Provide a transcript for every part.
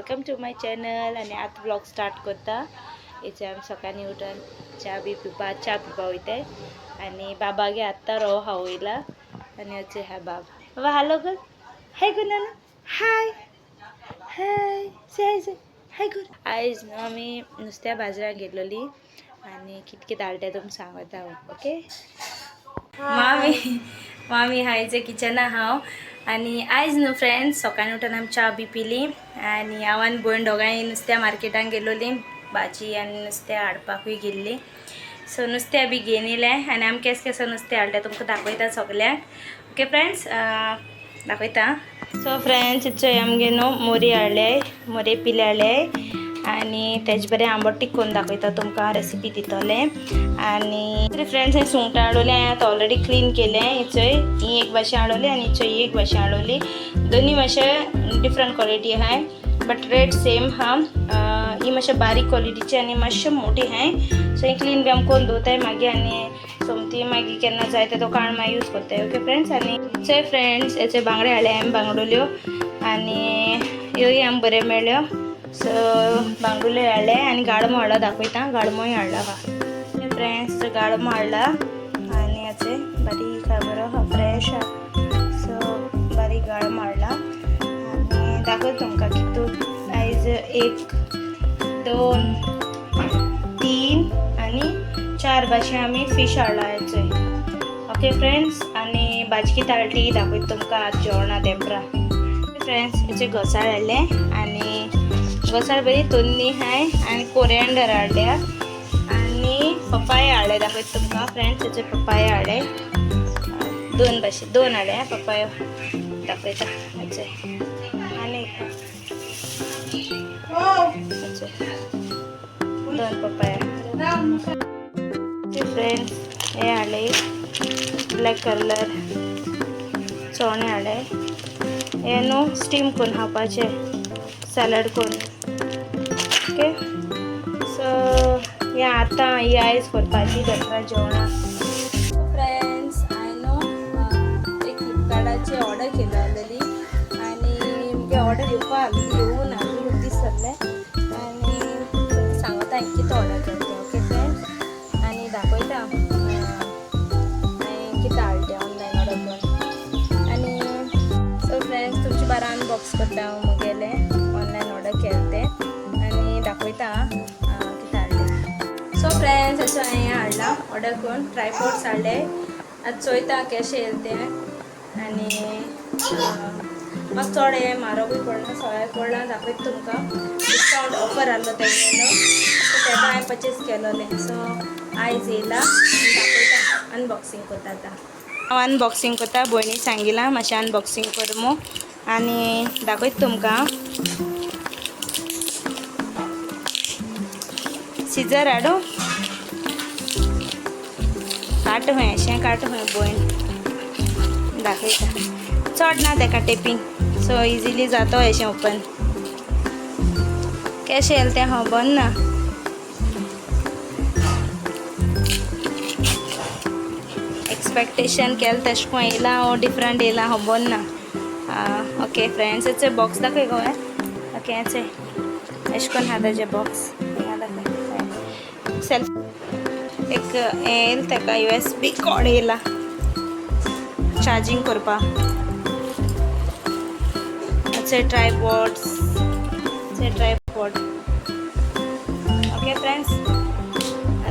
Welcome to my channel. आणि आता blog start करता. याचे आम्ही सकाळी उठून चा पिपा वयताय आणि बाबा गे आत्ता रवो हावयला आणि याचे हा बाबा हालो कर हाय कर ना हाय हाय से हाय कर. आयज आम्ही नुसत्या बाजारात गेलेली आणि कितके दाळट्या तुमकां सांगता. ओके मामी हायचे किचना हांव आणि आयज न्हू फ्रेंड्स सकाळी उठून आमी चा बी पिली आणि हांव भयण दोगांय नुस्त्या मार्केटान गेलोली भाजी आणि नुस्त्या हाडपाकूय गेल्ली. सो नुस्त्या बी घेवन येयलें आनी आमी केसं नुस्तें हाडलें तुमकां दाखयता सगल्यांक. ओके फ्रेंड्स दाखयता. सो फ्रेंड्स इतचो आमगे न्हू मोरी हाडले मोरे पिले हाडले आणि तेजे बरें आंबटीक करून दाखयता तुमकां रेसिपी दितले. आणि फ्रेंड्स हांवें सुंगटां हाडवली हांवें ऑलरेडी क्लीन केलें. हिचोय ही एक भाशेन हाडवली आनी हिचोय ही एक भाशेन हाडवली. दोन्ही मातशे डिफरंट क्वॉलिटी आहाय बट रेट सेम हा. ही मातशे बारीक क्वॉलिटीची आनी मातशे मोठी आहाय. सो ही क्लीन बी आमी करून दवरताय मागीर आनी सोमती मागीर केन्ना जाय तो काण मागीर यूज करताय. Okay friends. आनी चोय फ्रेंड्स हेचे बांगडे हाडले हांवें बांगडोल्यो आनी ह्योय आमकां बऱ्यो मेळ्ळ्यो. सो बांगडोल्यो हाडले आनी गाळमो हाडला दाखयता. गाळमोय हाडला हा फ्रेंड्स. गाळमो हाडला आनी हेचे बारीक हा बरो हा फ्रेश हा. सो बारीक गाळमो हाडला आनी दाखयता तुमकां कितू आयज 1 2 3 आनी 4 भाशे आमी फीश हाडला हेचे. Okay friends. आनी भाजी कितें हाडली दाखयता तुमकां आज जेवणा तेंपरा. फ्रेंड्स हेचे घोसाळ हाडले आनी घोसाळ बरी तोन्नी हाय आनी कोरिएंडर हाडल्या आनी पपाया हाडले दाखयता तुमकां. फ्रेंड्स हेचे पपाया हाडले 2 भाशे 2 हाडले पपाया दाखयता हेचे आनी 2 पपाया. फ्रेंड्स हे हाडले ब्लॅक कलर चोणे हाडले. हे न्हू स्टीम करून खावपाचे सॅलड करून. ओके सो हे आतां ही आयज करपाची दसरा जेवणां. फ्रेंड्स हांवें न्हू एक फ्लिपकार्टाची ऑर्डर केली आसलेली आनी मुगे ऑर्डर येवपाक येवूं ना खूब दीस जाले आनी सांगता हांवें कितें ऑर्डर केलें. Okay friends. आनी दाखयता हांवें कितें हाडलें ऑनलायन ऑर्डर करून. आनी सो फ्रेंड्स तुमचे बारा अनबॉक्स करता हांव मुगेलें ऑनलायन ऑर्डर केलें तें आनी दाखयता कितें हाडलें. सो फ्रेंड्स असो हांवें हाडला ऑर्डर करून ट्रायपॉड्स हाडले. आतां चोयता केशे येयले ते आनी म्हाका चड हे म्हारगूय पडना सवाय पडला. दाखयता तुमकां डिस्कावंट ऑफर आहलो तेंगेलो सो तेका हांवें परचेस केलोलें. सो आयज येयला दाखयता अनबॉक्सिंग करता. आतां हांव अनबॉक्सिंग करता. भयणी सांगिलां मातशें अनबॉक्सिंग कर मू आनी दाखयता तुमकां. सिजर हाडू काट खंय अशें काट खंय भयण दाखयता. चड ना तेका टेपिंग सो इजिली जातो अशें ओपन. केशें येयलें तें खबर ना. एक्सपेक्टेशन केलें तशें करून येयलां ओ डिफरंट येयलां खबर ना. ओके फ्रेंड्स हेचे बॉक्स दाखय गो. ओके हेचे अशें करून आहा तेजे बॉक्स सेल्फ एक हें येयलां तेका USB कॉर्ड येयला चार्जिंग करपा. हेचे ट्रायपॉड्स ट्रायपॉड. ओके फ्रेंड्स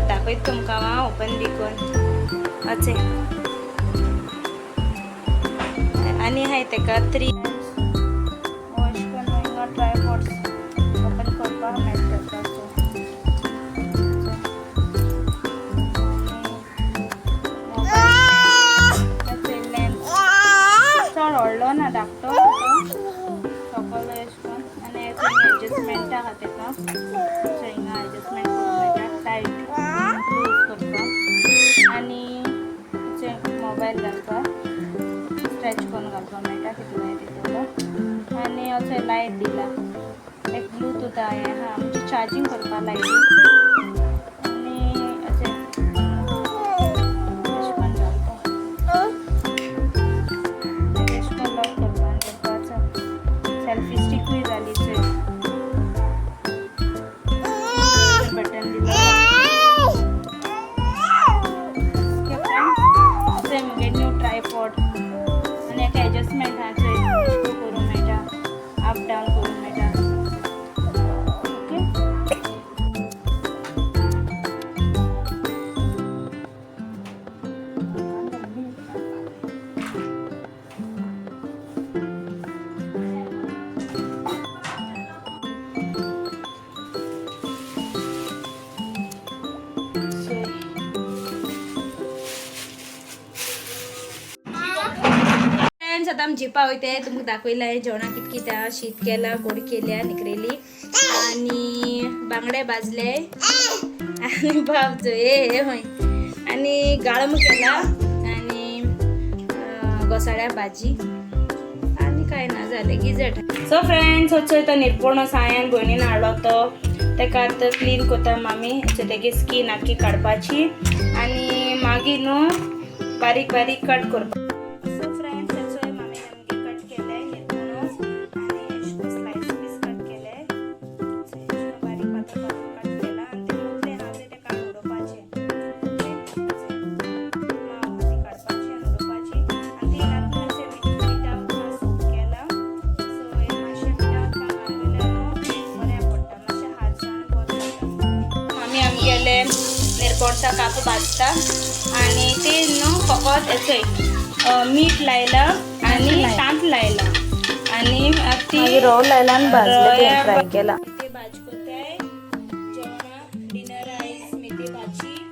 दाखयता तुमकां हांव ओपन बी करून अशें. आनी हाय तेका 3 अशें करून हिंगा ट्रायपॉड्स ओपन करपाक मेळटा. चड व्हडलो ना धाकटो सकयल अशें करून आनी एडजस्टमेंट आहा तेका. सो हिंगा एडजस्टमेंट करूंक मेळटा टायट लूज करपाक आनी मोबायल घालपाक स्ट्रेच करून घालपाक मेळटा तितून तितून. आनी असो लायट दिला एक ब्लूटूथ हें आहा म्हणजे चार्जिंग करपाक लायटी आनी अशें अशें करून घालपाक अशें करून लॉक करपाक सेल्फी स्टिकूय जाली चोय. बटन दिलं असे मगे न्यू ट्रायपॉड आणि एक एडजस्टमेंट हा करून मेळटा अप डाऊन करून मेळटा आता आमी जिपा वयते तुमकां दाखयलां जेवणां कित कितें शीत केला गोड केल्या निकरेली आनी बांगडे भाजले आनी बाप ए हय आनी गाळम केला आनी घोसाळ्या भाजी आनी काय ना जालें गिजट सो फ्रेंड्स होचो तो निरपोणो सायन भयणीन हाडलो तो तेका आतां क्लीन कोता मामी तेगे स्कीन आख्खी काडपाची आनी मागीर न्हू बारीक बारीक कट करपा निरपोणसा कापू भाजता आणि ते न्हू फकत येचोय मीठ लायला आणि तांत लायला आणि ती रव लायला आणि भाजले फ्राय केला ते भाजी कोताय जेवणा डिनर राईस मेथी भाजी